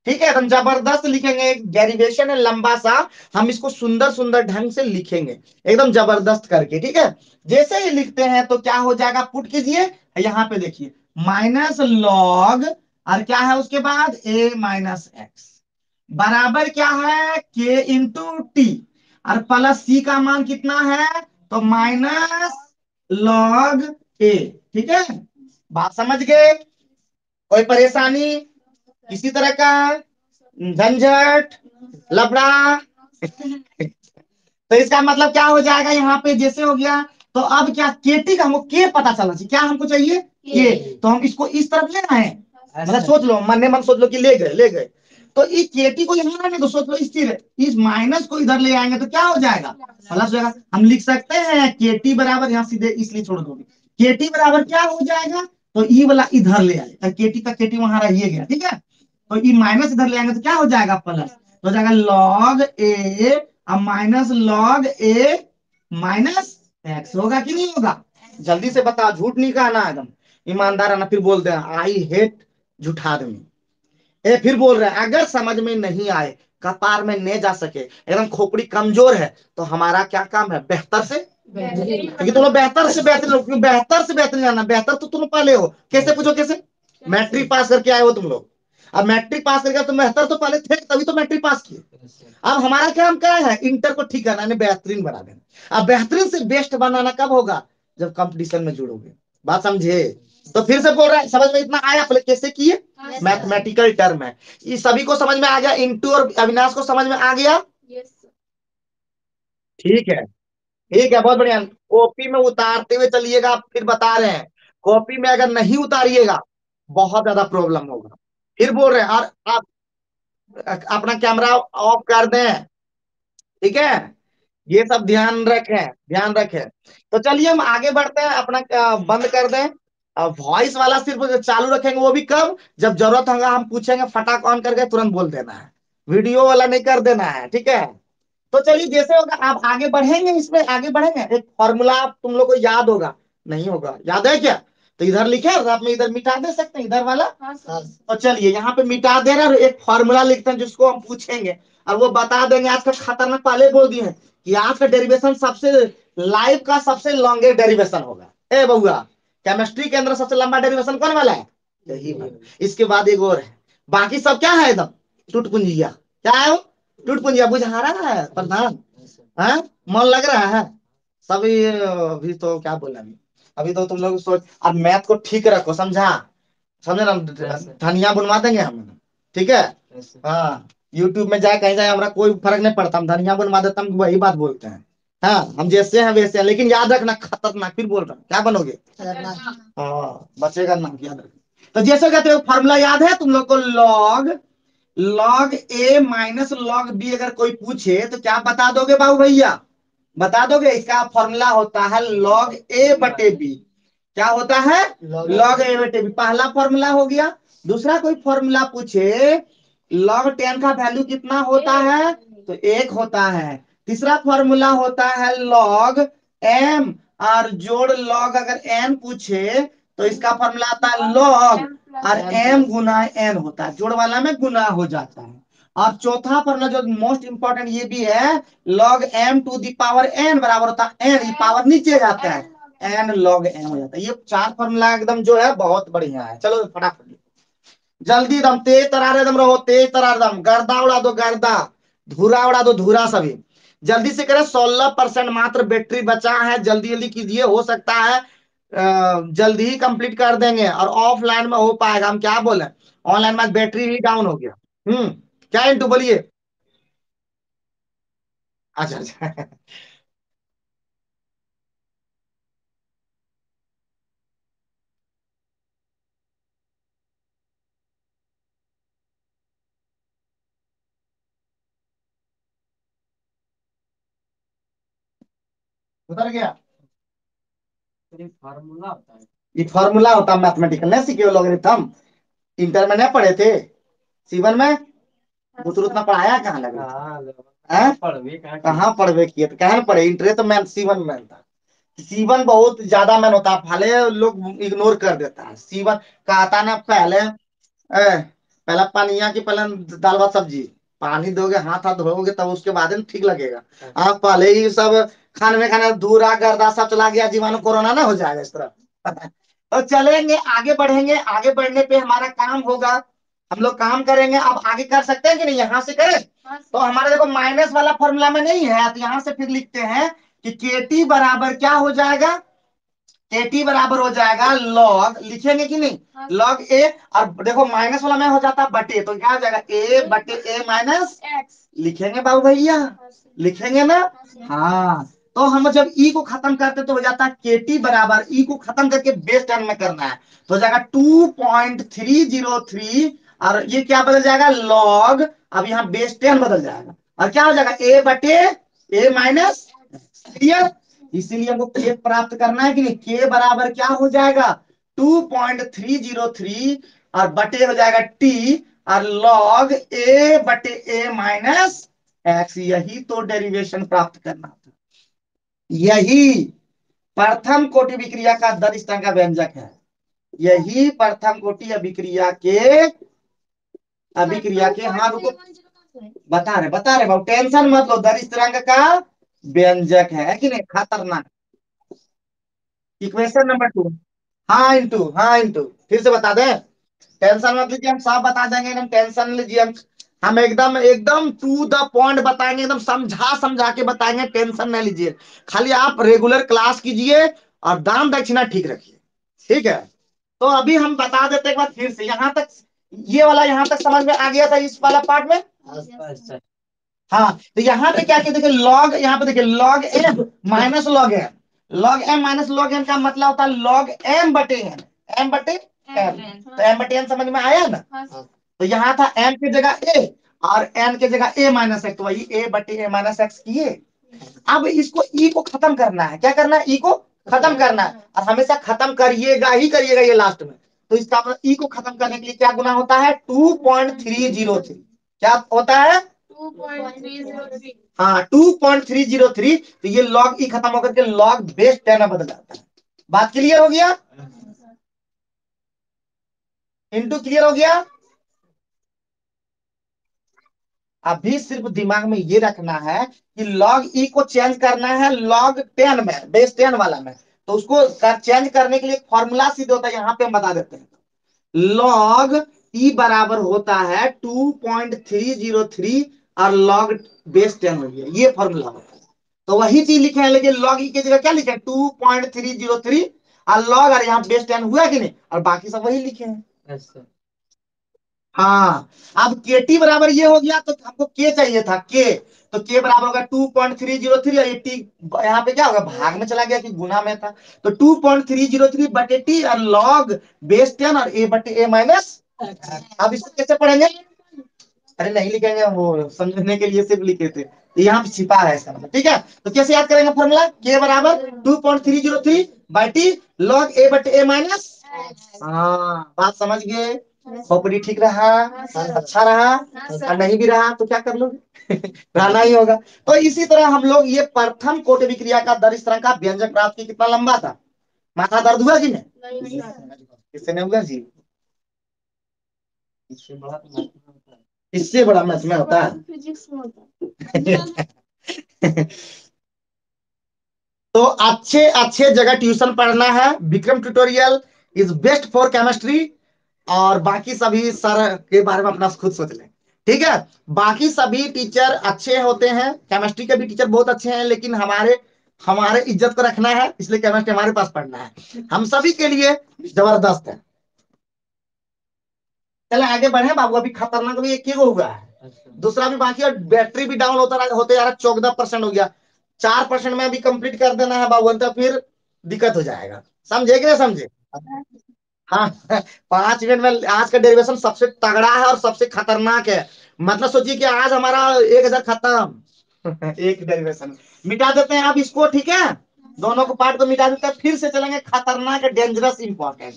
ठीक है, एकदम जबरदस्त लिखेंगे, एक डेरिवेशन है लंबा सा, हम इसको सुंदर सुंदर ढंग से लिखेंगे, एकदम जबरदस्त करके। ठीक है, जैसे ही लिखते हैं तो क्या हो जाएगा, पुट कीजिए, यहाँ पे देखिए, माइनस लॉग, और क्या है उसके बाद, ए माइनस एक्स, बराबर क्या है, के इंटू टी, और प्लस सी का मान कितना है, तो माइनस लॉग ए। ठीक है, बात समझ गए। कोई परेशानी, किसी तरह का झंझट, लफड़ा? तो इसका मतलब क्या हो जाएगा यहाँ पे, जैसे हो गया। तो अब क्या, केटी का हमको के पता चलना चाहिए, क्या हमको चाहिए के। तो हम इसको इस तरफ ले रहे हैं, मतलब सोच लो, मन मन सोच लो कि ले गए ले गए। तो इस केटी को यहाँ लाने, तो सोच लो स्थिर, इस माइनस को इधर ले आएंगे तो क्या हो जाएगा, प्लस हो जाएगा। हम लिख सकते हैं केटी बराबर, यहाँ सीधे इसलिए छोड़ दोगे, केटी बराबर क्या हो जाएगा, तो ई वाला इधर ले आए, केटी का केटी वहां रहिए गया, ठीक है। तो ई माइनस इधर ले आएंगे तो क्या हो जाएगा, प्लस। तो हो जाएगा लॉग ए, अब माइनस लॉग ए माइनस एक्स, होगा कि नहीं होगा? जल्दी से बता, झूठ नहीं कहना, एकदम ईमानदार आना। फिर बोलते हैं आई हेट झूठादमी। ए फिर बोल रहे हैं, अगर समझ में नहीं आए, कपार में नहीं जा सके, एकदम खोपड़ी कमजोर है, तो हमारा क्या काम है, बेहतर से, क्योंकि तुम लोग बेहतर से बेहतर लोग, क्योंकि बेहतर से बेहतर जाना, बेहतर तो तुम पहले हो। कैसे पूछो कैसे, मैट्रिक पास करके आए हो तुम लोग। अब मैट्रिक पास करके तो बेहतर तो पहले थे, तभी तो मैट्रिक पास किए। अब हमारा काम क्या है, इंटर को ठीक करना, बेहतरीन बना देना। अब बेहतरीन से बेस्ट बनाना कब होगा, जब कंपटीशन में जुड़ोगे। बात समझे? तो फिर से बोल रहा है, समझ में इतना आया, पहले कैसे किए, मैथमेटिकल टर्म है, ये सभी को समझ में आ गया, इंटू और अविनाश को समझ में आ गया। ठीक है, ठीक है, बहुत बढ़िया। कॉपी में उतारते हुए चलिएगा, आप फिर बता रहे हैं, कॉपी में अगर नहीं उतारिएगा बहुत ज्यादा प्रॉब्लम होगा। फिर बोल रहे हैं, और आप अपना कैमरा ऑफ कर दें, ठीक है। ये सब ध्यान रखें, ध्यान रखें। तो चलिए हम आगे बढ़ते हैं, अपना बंद कर दें। वॉइस वाला सिर्फ चालू रखेंगे, वो भी कब, जब जरूरत होगा हम पूछेंगे, फटाक ऑन करके तुरंत बोल देना है, वीडियो वाला नहीं कर देना है, ठीक है। तो चलिए जैसे होगा, आप आगे बढ़ेंगे, इसमें आगे बढ़ेंगे, एक फॉर्मूला तुम लोग को याद होगा, नहीं होगा, याद है क्या? तो इधर लिखे और आप में इधर मिटा दे सकते हैं, इधर वाला। तो चलिए यहाँ पे मिटा दे रहे हैं और एक फॉर्मूला लिखते हैं जिसको हम पूछेंगे, और वो बता देंगे। आज का खतरनाक, पहले बोल दिए हैं कि आज का डेरिवेशन सबसे, लाइफ का सबसे लॉन्गेस्ट डेरिवेशन होगा। ए बउआ, केमिस्ट्री के अंदर सबसे लंबा डेरिवेशन कौन वाला है, यही वाला। इसके बाद एक और है, बाकी सब क्या है, एकदम टुटपुंजिया। क्या है वो, टुटपुंजिया। बुझा रहा है प्रधान, है, मन लग रहा है सभी। अभी तो क्या बोला, अभी अभी तो तुम लोग सोच, अब मैथ को ठीक रखो, समझा, समझे ना। धनिया बुनवा देंगे हम, ठीक है। हाँ, यूट्यूब में जाए कहीं जाए, हमारा कोई फर्क नहीं पड़ता, हम धनिया बुनवा देते, हम वही बात बोलते हैं। हाँ, हम जैसे हैं वैसे हैं, लेकिन याद रखना, खतरनाक, फिर बोल रहा हूँ, क्या बनोगे, हाँ, बचेगा नाम, याद रखना। तो जैसे कहते हो, फॉर्मूला याद है तुम लोग को, लॉग, लॉग ए माइनस लॉग बी, अगर कोई पूछे तो क्या बता दोगे बाबू भैया, बता दोगे? इसका फॉर्मूला होता है लॉग ए बटे बी। क्या होता है, लॉग ए बटे बी, पहला फॉर्मूला हो गया। दूसरा कोई फॉर्मूला पूछे, लॉग 10 का वैल्यू कितना होता है, तो 1 होता है। तीसरा फॉर्मूला होता है लॉग एम, और जोड़ लॉग अगर एन पूछे, तो इसका फॉर्मूला आता है लॉग और एम गुना एन होता है, जोड़ वाला में गुना हो जाता है। और चौथा फॉर्मूला जो मोस्ट इंपॉर्टेंट ये भी है, log M to the power N बराबर होता है एन, ये पावर नीचे जाता है, एन लॉग एन हो जाता है। ये 4 फॉर्मूला एकदम जो है बहुत बढ़िया है। चलो फटाफट, जल्दी एकदम तेज तरार एकदम रहो, तेज तरार एकदम, गर्दा उड़ा दो गर्दा, धूरा उड़ा दो धूरा सभी। जल्दी से करें, 16% मात्र बैटरी बचा है, जल्दी जल्दी कीजिए, हो सकता है जल्दी ही कंप्लीट कर देंगे, और ऑफलाइन में हो पाएगा, हम क्या बोले, ऑनलाइन में बैटरी ही डाउन हो गया। क्या इंटू बोलिए। अच्छा अच्छा। उतर गया, ये फार्मूला होता है मैथमेटिकल, नहीं सीखे लॉगरिथम, इंटर में नहीं पढ़े थे, सीवन में, वो तो उतना पढ़ाया कहाँ लगा, कहाँ पढ़वे किए, तो कहाँ पढ़े, इंटरेस्ट तो मैथ सीवन में था। सीवन बहुत ज्यादा मैन होता है, भले लोग इग्नोर कर देता है सीवन। कहता ना पहले, पहला पानिया की, पहले दाल भात सब्जी, पानी दोगे, हाथ हाथ धोओगे, तब उसके बाद में ठीक लगेगा। आप पहले ही सब खाने में खाना धूरा गर्दा सब चला गया, जीवाणु कोरोना ना हो जाएगा इस तरह। तो चलेंगे, आगे बढ़ेंगे, आगे बढ़ने पे हमारा काम होगा, हम लोग काम करेंगे। अब आगे कर सकते हैं कि नहीं, यहाँ से करें। तो हमारे देखो माइनस वाला फॉर्मूला में नहीं है, तो यहाँ से फिर लिखते हैं कि के टी बराबर क्या हो जाएगा, के टी बराबर हो जाएगा लॉग, लिखेंगे कि नहीं, लॉग ए, और देखो माइनस वाला में हो जाता है बटे, तो क्या हो जाएगा ए बटे ए माइनस एक्स, लिखेंगे बाबू भैया, लिखेंगे ना। हाँ, तो हम जब ई को खत्म करते तो हो जाता है के टी बराबर, ई को खत्म करके बेस 10 में करना है, तो हो जाएगा 2.303, और ये क्या बदल जाएगा लॉग, अब यहाँ बेस 10 बदल जाएगा, और क्या हो जाएगा ए बटे ए माइनस, क्लियर। इसीलिए हमको के प्राप्त करना है कि नहीं, के बराबर क्या हो जाएगा 2.303, और बटे हो जाएगा टी, और लॉग ए बटे ए माइनस एक्स, यही तो डेरिवेशन प्राप्त करना था, यही प्रथम कोटि विक्रिया का दर स्थिरांक का व्यंजक है, यही प्रथम कोटि अभिक्रिया के हाँ रुको, बता रहे भाव, टेंशन मत लो, दर स्थिरांक का व्यंजक है कि नहीं, खतरनाक। इक्वेशन नंबर 2, हाँ इंटू फिर से बता दें, टेंशन मत लीजिए, हम सब बता देंगे, एकदम टेंशन लीजिए, हम एकदम एकदम टू द पॉइंट बताएंगे, एकदम समझा समझा के बताएंगे, टेंशन न लीजिए, खाली आप रेगुलर क्लास कीजिए और दान दक्षिणा ठीक रखिए, ठीक है। तो अभी हम बता देते एक बार फिर से, यहाँ तक ये वाला यहाँ तक समझ में आ गया था इस वाला पार्ट में। हाँ, तो यहाँ पे क्या किया, देखिए लॉग, यहाँ पे देखिए log M minus log M, log M minus log M का मतलब होता है लॉग एम बटे एन, एम बटे एम, तो एम बटे एन समझ में आया ना। तो यहाँ था एम की जगह ए और एन की जगह ए माइनस एक्स, तो वही ए बटे ए माइनस एक्स किए। अब इसको ई को खत्म करना है, क्या करना है, ई को खत्म करना है, और हमेशा खत्म करिएगा ही करिएगा ये लास्ट में, तो इसका मतलब ई को खत्म करने के लिए क्या गुना होता है 2.303, क्या होता है 2.303, हाँ 2.303, तो ये लॉग ई खत्म होकर के लॉग बेस 10 में बदल जाता है। बात क्लियर हो गया, इंटू क्लियर हो गया। अभी सिर्फ दिमाग में ये रखना है कि लॉग ई को चेंज करना है लॉग 10 में, बेस 10 वाला में, तो उसको चेंज करने के लिए फॉर्मूला सीधे होता है, यहाँ पे हम बता देते हैं, लॉग ई बराबर होता है 2.303 और लॉग बेस 10 हो गया, ये फॉर्मूला होता है। तो वही चीज लिखे हैं, लेकिन लॉग ई की जगह क्या लिखे हैं 2.303, और लॉग और यहाँ बेस 10 हुआ कि नहीं, और बाकी सब वही लिखे हैं। हाँ, अब के टी बराबर ये हो गया, तो हमको के चाहिए था के, तो के बराबर होगा 2.303, और ये टी यहाँ पे क्या होगा, भाग में चला गया कि गुना में था, तो 2.303 बटे टी और लॉग बेस 10 और ए बटे ए माइनस। अब इसको कैसे पढ़ेंगे, अरे नहीं लिखेंगे, हम वो समझने के लिए सिर्फ लिखे थे, तो यहाँ पे छिपा है इसका मतलब, ठीक है। तो कैसे याद करेंगे फॉर्मूला, के बराबर 2.303 बाई टी लॉग ए बटे ए माइनस, हाँ बात समझ गए, खोपड़ी ठीक रहा, अच्छा रहा, और नहीं भी रहा तो क्या कर लोगे रहना ही होगा। तो इसी तरह हम लोग ये प्रथम कोटि विक्रिया का दर स्थिरांक का व्यंजक प्राप्त किया, कितना लंबा था, माथा दर्द हुआ कि नहीं, किससे नहीं हुआ जी, इससे बड़ा मैथ में होता है फिजिक्स में होता है तो अच्छे अच्छे जगह ट्यूशन पढ़ना है, Vikram tutorial is best for chemistry, और बाकी सभी सर के बारे में अपना खुद सोच लें, ठीक है। बाकी सभी टीचर अच्छे होते हैं, केमिस्ट्री के भी टीचर बहुत अच्छे हैं, लेकिन हमारे हमारे इज्जत को रखना है, इसलिए केमिस्ट्री हमारे पास पढ़ना है, हम सभी के लिए जबरदस्त है। चले आगे बढ़े बाबू, अभी खतरनाक भी एक ही हुआ है, दूसरा भी बाकी, और बैटरी भी डाउन होते जा रहा है, 14% हो गया, 4% में अभी कंप्लीट कर देना है बाबू, तो फिर दिक्कत हो जाएगा, समझे कि नहीं समझे। हाँ 5 मिनट में आज का डेरिवेशन सबसे तगड़ा है और सबसे खतरनाक है, मतलब सोचिए कि आज हमारा 1000 खत्म एक डेरिवेशन मिटा देते हैं अब इसको, ठीक है, दोनों को पार्ट को मिटा देते हैं, फिर से चलेंगे खतरनाक डेंजरस इंपॉर्टेंट।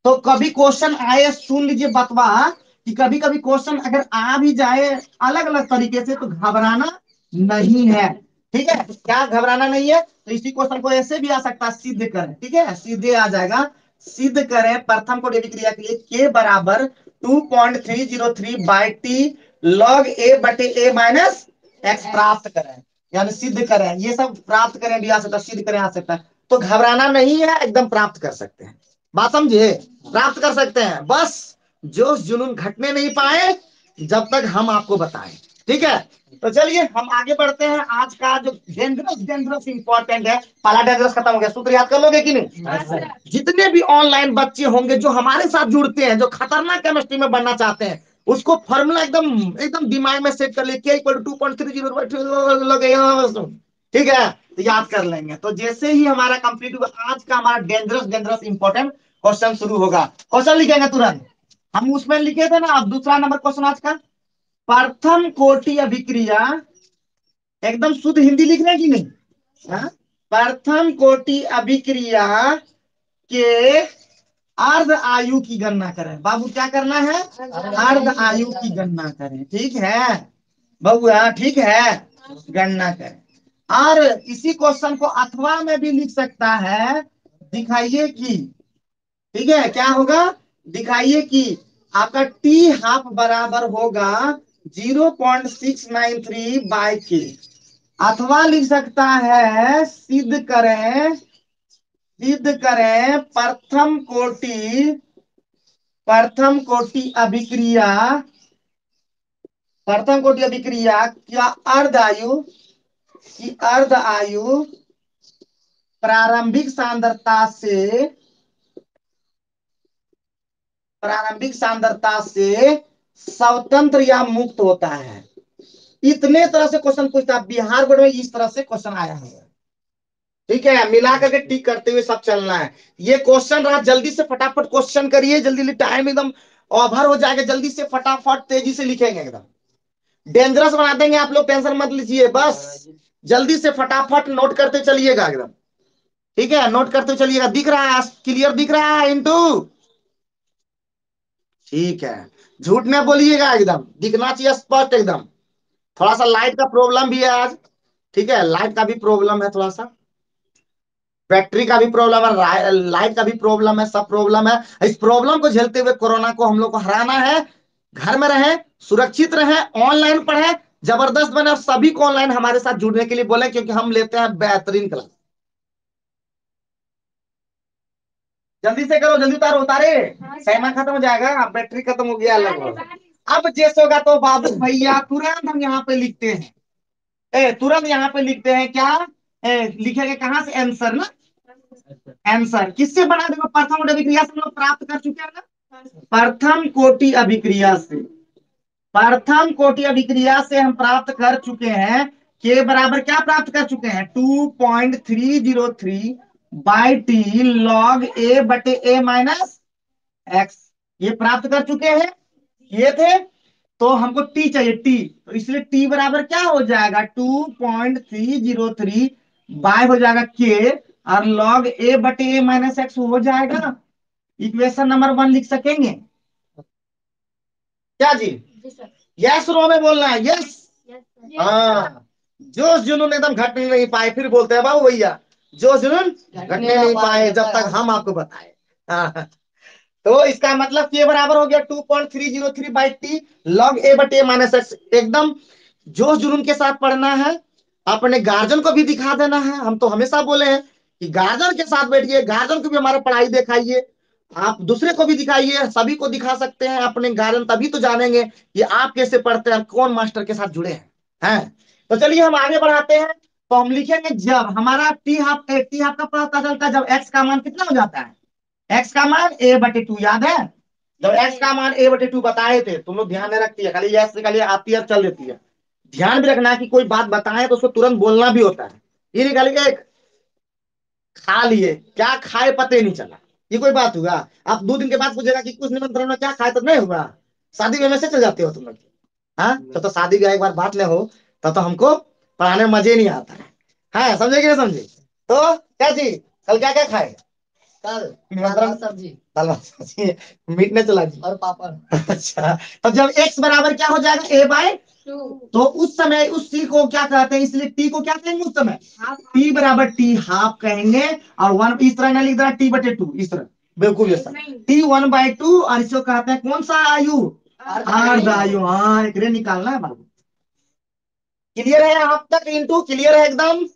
तो कभी क्वेश्चन आए, सुन लीजिए बतवा, कि कभी कभी क्वेश्चन अगर आ भी जाए अलग अलग तरीके से, तो घबराना नहीं है, ठीक है, क्या घबराना नहीं है, तो इसी क्वेश्चन को ऐसे भी आ सकता है, सिद्ध करें, ठीक है, सीधे आ जाएगा, सिद्ध करें प्रथम कोटि विक्रिया के लिए के बराबर 2.303 बाई टी लॉग ए बटे ए माइनस एक्स प्राप्त करें, यानी सिद्ध करें, ये सब प्राप्त करें भी आ सकता है, सिद्ध करें आ सकता है, तो घबराना नहीं है, एकदम प्राप्त कर सकते हैं, बात समझे, प्राप्त कर सकते हैं, बस जोश जुनून घटने नहीं पाए जब तक हम आपको बताएं, ठीक है। तो चलिए हम आगे बढ़ते हैं। आज का जो डेंजरस डेंजरस इंपॉर्टेंट है, पहला डेंजरस खत्म हो गया, सूत्र याद कर लोगे कि नहीं? जितने भी ऑनलाइन बच्चे होंगे जो हमारे साथ जुड़ते हैं, जो खतरनाक केमिस्ट्री में बनना चाहते हैं, उसको फॉर्मूला एकदम एकदम दिमाग में सेट कर ले, के इक्वल टू 2.30 ठीक है, तो याद कर लेंगे। तो जैसे ही हमारा कंप्लीट हुआ, आज का हमारा डेंजरस डेंजरस इंपॉर्टेंट क्वेश्चन शुरू होगा। क्वेश्चन लिखेंगे तुरंत। हम उसमें लिखे थे ना, अब दूसरा नंबर क्वेश्चन आज का, प्रथम कोटि अभिक्रिया, एकदम शुद्ध हिंदी लिख रहे हैं कि नहीं? हाँ? प्रथम कोटि अभिक्रिया के अर्ध आयु की गणना करें। बाबू क्या करना है? अर्ध आयु की गणना करें, ठीक है बबुआ, ठीक है, गणना करें। और इसी क्वेश्चन को अथवा में भी लिख सकता है, दिखाइए कि, ठीक है, क्या होगा, दिखाइए कि आपका टी हाफ बराबर होगा 0.693 बाई के। अथवा लिख सकता है, सिद्ध करें प्रथम कोटि अभिक्रिया, क्या अर्ध आयु प्रारंभिक सांद्रता से स्वतंत्र या मुक्त होता है। इतने तरह से क्वेश्चन पूछता है बिहार बोर्ड में, इस तरह से क्वेश्चन आया है, ठीक है, मिला करके टिक करते हुए सब चलना है। ये क्वेश्चन रहा, जल्दी से फटाफट क्वेश्चन करिए, जल्दी, टाइम एकदम ओवर हो जाएगा, जल्दी से फटाफट तेजी से लिखेंगे, एकदम डेंजरस बना देंगे आप लोग, टेंशन मत लीजिए, बस जल्दी से फटाफट नोट करते चलिएगा एकदम, ठीक है, नोट करते चलिएगा। दिख रहा है, क्लियर दिख रहा है इंटू? ठीक है, झूठ में बोलिएगा, एकदम दिखना चाहिए स्पष्ट एकदम। थोड़ा सा लाइट का प्रॉब्लम भी है आज, ठीक है, लाइट का भी प्रॉब्लम है थोड़ा सा, बैटरी का भी प्रॉब्लम है, लाइट का भी प्रॉब्लम है, सब प्रॉब्लम है। इस प्रॉब्लम को झेलते हुए कोरोना को हम लोग को हराना है। घर में रहे, सुरक्षित रहे, ऑनलाइन पढ़े, जबरदस्त बने, और सभी को ऑनलाइन हमारे साथ जुड़ने के लिए बोले, क्योंकि हम लेते हैं बेहतरीन क्लास। जल्दी से करो, जल्दी उतारो, उतारे, टाइम खत्म हो जाएगा, बैटरी खत्म हो गया लगभग। अब जैसे होगा तो बाबू भैया तुरंत हम यहाँ पे लिखते हैं, तुरंत यहाँ पे लिखते हैं क्या, लिखेंगे कहाँ से, आंसर ना, आंसर किससे बना देखो, प्रथम कोटि अभिक्रिया से हम लोग प्राप्त कर चुके हैं ना, प्रथम कोटि अभिक्रिया से, प्रथम कोटि अभिक्रिया से हम प्राप्त कर चुके हैं, के बराबर क्या प्राप्त कर चुके हैं, 2.303 बाई टी लॉग ए बटे ए माइनस एक्स, ये प्राप्त कर चुके हैं, ये थे। तो हमको टी चाहिए, टी, तो इसलिए टी बराबर क्या हो जाएगा, 2.303 बाय हो जाएगा के, और लॉग ए बटे ए माइनस एक्स हो जाएगा। इक्वेशन नंबर 1 लिख सकेंगे क्या जी? यस रो में बोलना है, यस। हाँ, जोश जुनून एकदम घटने नहीं पाए, फिर बोलते हैं बाबू भैया, जोश जुनून घटने नहीं पाए जब तक हम आपको बताए। हाँ, तो इसका मतलब के बराबर हो गया 2.303 बाई टी लॉग ए बटे ए माइनस एक्स। एकदम जोश जुनून के साथ पढ़ना है, अपने गार्जियन को भी दिखा देना है। हम तो हमेशा बोले हैं कि गार्जियन के साथ बैठिए, गार्जियन को भी हमारा पढ़ाई दिखाइए, आप दूसरे को भी दिखाइए, सभी को दिखा सकते हैं अपने गार्जियन, तभी तो जानेंगे कि आप कैसे पढ़ते हैं, कौन मास्टर के साथ जुड़े हैं। तो चलिए हम आगे बढ़ाते हैं। तो हम लिखेंगे, जब हमारा टी हाफ का पता चलता है जब एक्स का मान कितना हो जाता है, एक्स का मान ए बटे टू, याद है? जब एक्स का मान ए बटे टू बताए थे, तुम लोग ध्यान में रखती है, खाली यस खाली आती है चल देती है। ध्यान भी रखना है कि कोई बात बताए तो उसको तुरंत बोलना भी होता है। ये निकालिए, एक खा लिए, क्या खाए पते नहीं चला, ये कोई बात हुआ? आप 2 दिन के बाद पूछेगा कि कुछ निमंत्रण में क्या खाए, तो नहीं हुआ। शादी में से चल जाते हो तुम लोग, हाँ, तो शादी का एक बार बात ले हो, तो हमको पढ़ाने में मजे नहीं आता है। हाँ, समझे कि नहीं समझे? तो क्या जी, कल क्या क्या खाए? कल निमंत्रण सब्जी, दाल भात सब्जी, मीट ने चला जी, और पापड़। अच्छा, तो जब x बराबर क्या हो जाएगा, a बाय 2, तो उस समय उस टी को क्या कहते हैं, इसलिए टी को क्या कहेंगे उस समय, टी बराबर टी हाफ कहेंगे, और 1 इस तरह ना लिख देना, टी बटे 2 इस तरह, बिल्कुल ऐसा, टी 1/2, और इसको कहते हैं कौन सा आयु, अर्ध आयु। हाँ, एक रे निकालना है बाबू। क्लियर है आप तक इंटू, क्लियर है एकदम?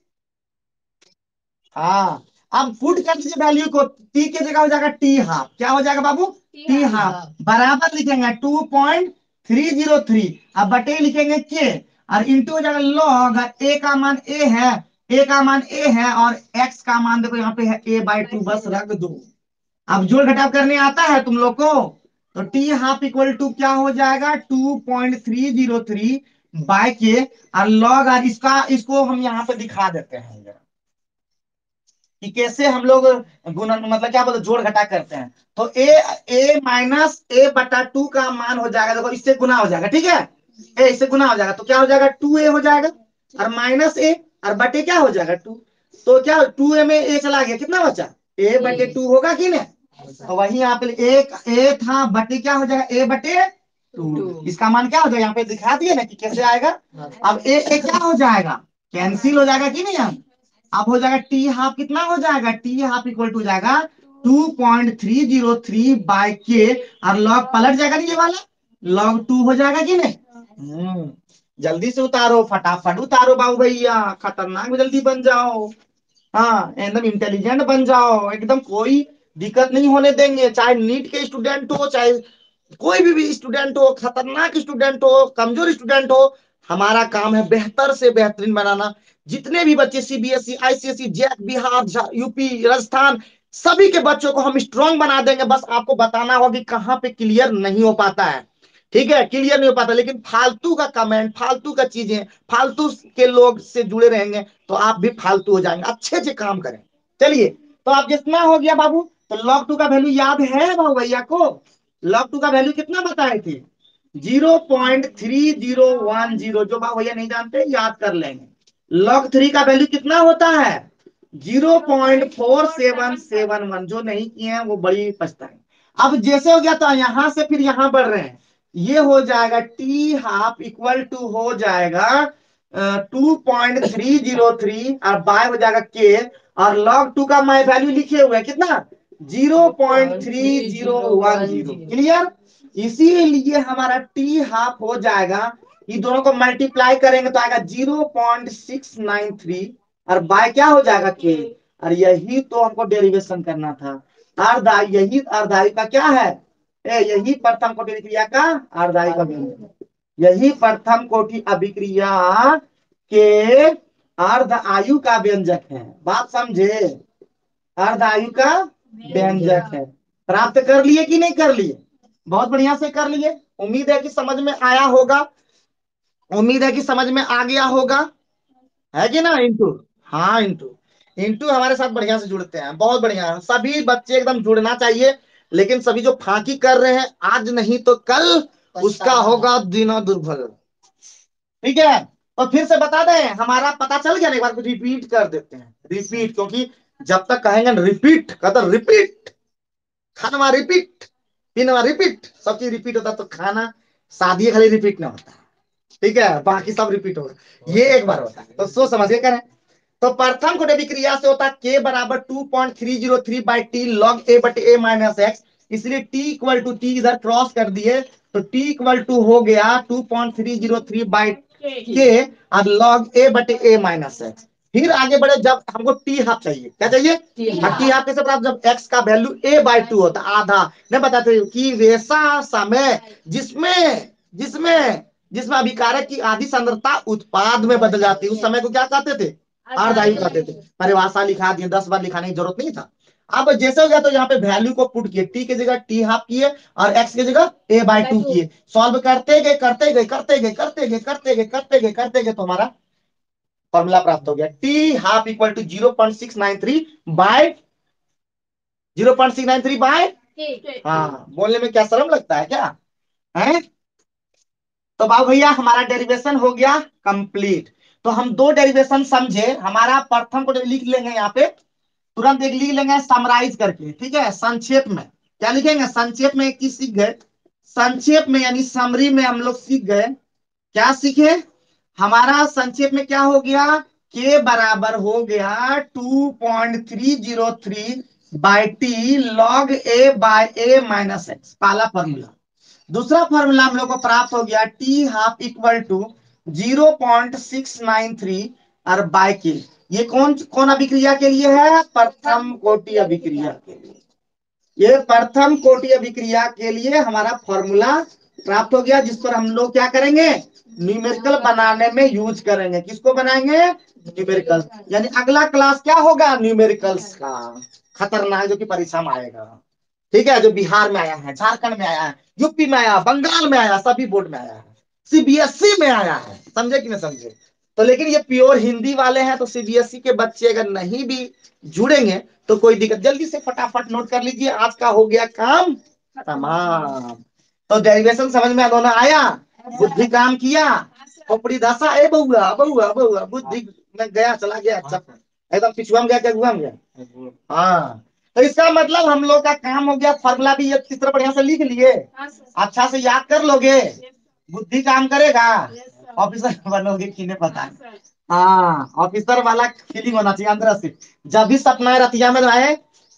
हाँ, अब पुट कर दीजिए वैल्यू को, टी की जगह हो जाएगा टी हाफ, क्या हो जाएगा बाबू, टी हाफ बराबर लिखेंगे 2.303 303 अब बटे लिखेंगे के और इंटू हो जाएगा लॉग ए का मान ए है, ए का मान ए है और एक्स का मान देखो यहाँ पे है a/2 बस रख दो। अब जोड़ घटाव करने आता है तुम लोग को, तो टी हाफ इक्वल टू क्या हो जाएगा 2.303 बाय के और लॉग और इसका इसको हम यहाँ पे दिखा देते हैं जरा कि कैसे हम लोग गुणन मतलब क्या बोलते जोड़ घटा करते हैं। तो ए माइनस a/2 का मान हो जाएगा, देखो इससे गुना हो जाएगा, ठीक है, ए इससे गुना हो जाएगा तो क्या हो जाएगा 2a हो जाएगा और माइनस ए और बटे क्या हो जाएगा 2, तो क्या 2a में ए चला गया कितना बचा a/2 होगा कि नहीं, तो वही यहाँ पे एक ए था बटे क्या हो जाएगा a/2, इसका मान क्या हो जाएगा यहाँ पे दिखा दिए ना कि कैसे आएगा। अब ए क्या हो जाएगा कैंसिल हो जाएगा कि नहीं, हम अब हो जाएगा टी हाफ कितना हो जाएगा टी हाफ इक्वल टू जाएगा 2.303 बाय के और लॉग पलट जाएगा नहीं ये वाला लॉग 2 हो जाएगा कि नहीं। जल्दी से उतारो फटाफट उतारो बाबू भैया, खतरनाक जल्दी बन जाओ, हाँ एकदम इंटेलिजेंट बन जाओ एकदम, कोई दिक्कत नहीं होने देंगे, चाहे नीट के स्टूडेंट हो चाहे कोई भी स्टूडेंट हो, खतरनाक स्टूडेंट हो कमजोर स्टूडेंट हो, हमारा काम है बेहतर से बेहतरीन बनाना। जितने भी बच्चे CBSE ICSE JAC Bihar UP Rajasthan सभी के बच्चों को हम स्ट्रांग बना देंगे, बस आपको बताना होगा कि कहाँ पे क्लियर नहीं हो पाता है, ठीक है क्लियर नहीं हो पाता, लेकिन फालतू का कमेंट फालतू का चीजें फालतू के लोग से जुड़े रहेंगे तो आप भी फालतू हो जाएंगे, अच्छे से काम करें। चलिए तो आप जितना हो गया बाबू, तो log 2 का वैल्यू याद है बाबू भैया को, log 2 का वैल्यू कितना बताए थे 0.3010, जो बाबू भैया नहीं जानते याद कर लेंगे। log 3 का वैल्यू कितना होता है 0.4771, जो नहीं किए हैं वो बड़ी पछताएंगे। अब जैसे हो गया तो यहां से फिर यहां बढ़ रहे हैं, ये हो जाएगा टी हाफ इक्वल टू हो जाएगा 2.303 और बाय हो जाएगा के और log 2 का मैं वैल्यू लिखे हुए हैं कितना 0.3010, क्लियर। इसीलिए हमारा टी हाफ हो जाएगा, ये दोनों को मल्टीप्लाई करेंगे तो आएगा 0.693 और बाय क्या हो जाएगा के, और यही तो हमको डेरिवेशन करना था, अर्धायु यही अर्धायु का क्या है यही प्रथम कोटि अभिक्रिया का अर्धायु का व्यंजक, यही प्रथम कोटि अभिक्रिया के अर्ध आयु का व्यंजक है, बात समझे, अर्ध आयु का व्यंजक है। प्राप्त कर लिए कि नहीं कर लिए, बहुत बढ़िया से कर लिए, उम्मीद है कि समझ में आया होगा, उम्मीद है कि समझ में आ गया होगा, है कि ना इंटू, हाँ इंटू, इंटू हमारे साथ बढ़िया से जुड़ते हैं, बहुत बढ़िया, सभी बच्चे एकदम जुड़ना चाहिए, लेकिन सभी जो फांकी कर रहे हैं आज नहीं तो कल उसका होगा दिनों दुर्भर, ठीक है। तो फिर से बता दें हमारा पता चल गया ना, एक बार कुछ रिपीट कर देते हैं, रिपीट, क्योंकि जब तक कहेंगे रिपीट कहते रिपीट, खाना रिपीट पीना रिपीट, सब चीज रिपीट होता तो खाना शादी खाली रिपीट ना होता, ठीक है बाकी सब रिपीट होगा, ये एक बार होता है तो सोच समझ के करें। तो प्रथम कोटि अभिक्रिया से होता है के बराबर 2.303 बाई टी लॉग ए बटे ए माइनस एक्स, इसलिए टी इक्वल टू टी इधर क्रॉस कर दिए तो टी इक्वल टू हो गया 2.303 बाई के और लॉग ए बटे ए माइनस एक्स। फिर आगे बढ़े जब हमको टी हाफ चाहिए, क्या चाहिए टी हाफ कैसे प्राप्त, जब एक्स का वैल्यू a/2 होता आधा, नहीं बताते कि वैसा समय जिसमें जिसमें जिसमें अभिकारक की आधी सांद्रता उत्पाद में बदल जाती है, उस समय को क्या कहते थे अर्धायु कहते थे, परिभाषा लिखा दिए 10 बार लिखाने की जरूरत नहीं था। अब जैसे हो गया तो यहाँ पे वैल्यू को पुट किए, टी की जगह टी हाफ किए और एक्स की जगह a/2 किए, सॉल्व करते गए करते गए करते गए करते गए करते गए करते गए करते गए तो हमारा फॉर्मूला प्राप्त हो गया T half equal to 0.693 by 0.693 by, हाँ बोलने में क्या शर्म लगता है क्या है। तो बाबू भैया हमारा डेरिवेशन हो गया कंप्लीट, तो हम दो डेरिवेशन समझे, हमारा प्रथम को लिख लेंगे यहाँ पे, तुरंत एक लिख लेंगे समराइज करके, ठीक है संक्षेप में क्या लिखेंगे, संक्षेप में की सीख गए, संक्षेप में यानी समरी में हम लोग सीख गए, क्या सीखे, हमारा संक्षेप में क्या हो गया के बराबर हो गया 2.303 by T log A by A minus X, पहला फॉर्मूला। दूसरा फॉर्मूला हम लोग को प्राप्त हो गया टी हाफ इक्वल टू 0.693 और बाय के, ये कौन कौन अभिक्रिया के लिए है, प्रथम कोटि अभिक्रिया के लिए, ये प्रथम कोटि अभिक्रिया के लिए हमारा फॉर्मूला प्राप्त हो गया, जिस पर हम लोग क्या करेंगे, न्यूमेरिकल बनाने में यूज करेंगे। किसको बनाएंगे, न्यूमेरिकल। यानी अगला क्लास क्या होगा, न्यूमेरिकल्स का, खतरनाक, जो कि परीक्षा में आएगा। ठीक है, जो बिहार में आया है, झारखंड में आया है, यूपी में आया, बंगाल में आया, सभी बोर्ड में आया है, सीबीएसई में आया है, समझे कि नहीं समझे। तो लेकिन ये प्योर हिंदी वाले हैं, तो सीबीएसई के बच्चे अगर नहीं भी जुड़ेंगे तो कोई दिक्कत, जल्दी से फटाफट नोट कर लीजिए, आज का हो गया काम तमाम। तो डेरिवेशन समझ में दोनों आया, बुद्धि काम किया, खोपड़ी धसा, ए बउआ बउआ बउआ, बुद्धि में गया, चला गया, अच्छा एकदम पिछुआ में गया, क्या हुआ में गया। हाँ, तो इसका मतलब हम लोग का काम हो गया, फॉर्मूला भी ये किस तरह बढ़िया से लिख लिए, अच्छा से याद कर लोगे, बुद्धि काम करेगा, ऑफिसर बनोगे कि नहीं पता। हाँ, ऑफिसर वाला फीलिंग होना चाहिए अंदर से। जब भी सपना रतिया में आए,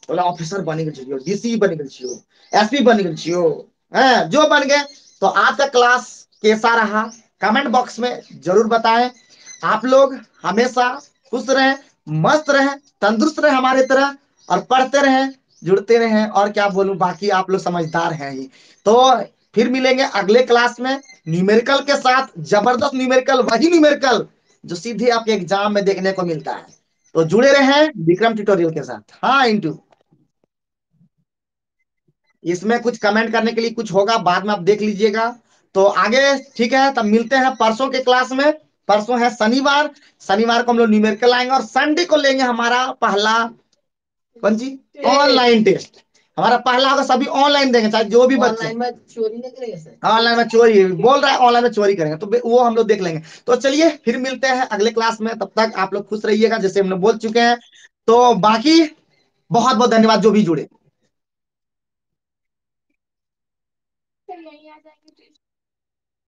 बोला ऑफिसर बन गए छियो, डीसी बन गए छियो, एसपी बन गए छियो, हैं जो बन गए। तो आज का क्लास कैसा रहा, कमेंट बॉक्स में जरूर बताएं। आप लोग हमेशा खुश रहें, मस्त रहें, तंदुरुस्त रहें हमारे तरह, और पढ़ते रहें, जुड़ते रहें, और क्या बोलूं, बाकी आप लोग समझदार हैं ही। तो फिर मिलेंगे अगले क्लास में न्यूमेरिकल के साथ, जबरदस्त न्यूमेरिकल, वही न्यूमेरिकल जो सीधे आपके एग्जाम में देखने को मिलता है। तो जुड़े रहें विक्रम ट्यूटोरियल के साथ। हाँ इंटू, इसमें कुछ कमेंट करने के लिए कुछ होगा, बाद में आप देख लीजिएगा। तो आगे ठीक है, तब मिलते हैं परसों के क्लास में। परसों है शनिवार, शनिवार को हम लोग न्यूमेरिकल आएंगे, और संडे को लेंगे हमारा पहला, कौन जी, ऑनलाइन टेस्ट। हमारा पहला होगा, सभी ऑनलाइन देंगे, चाहे जो भी बच्चे। ऑनलाइन में चोरी नहीं करेंगे सर, ऑनलाइन में चोरी बोल रहा है, ऑनलाइन में चोरी करेंगे, तो वो हम लोग देख लेंगे। तो चलिए फिर मिलते हैं अगले क्लास में, तब तक आप लोग खुश रहिएगा, जैसे हमने बोल चुके हैं। तो बाकी बहुत बहुत धन्यवाद जो भी जुड़े।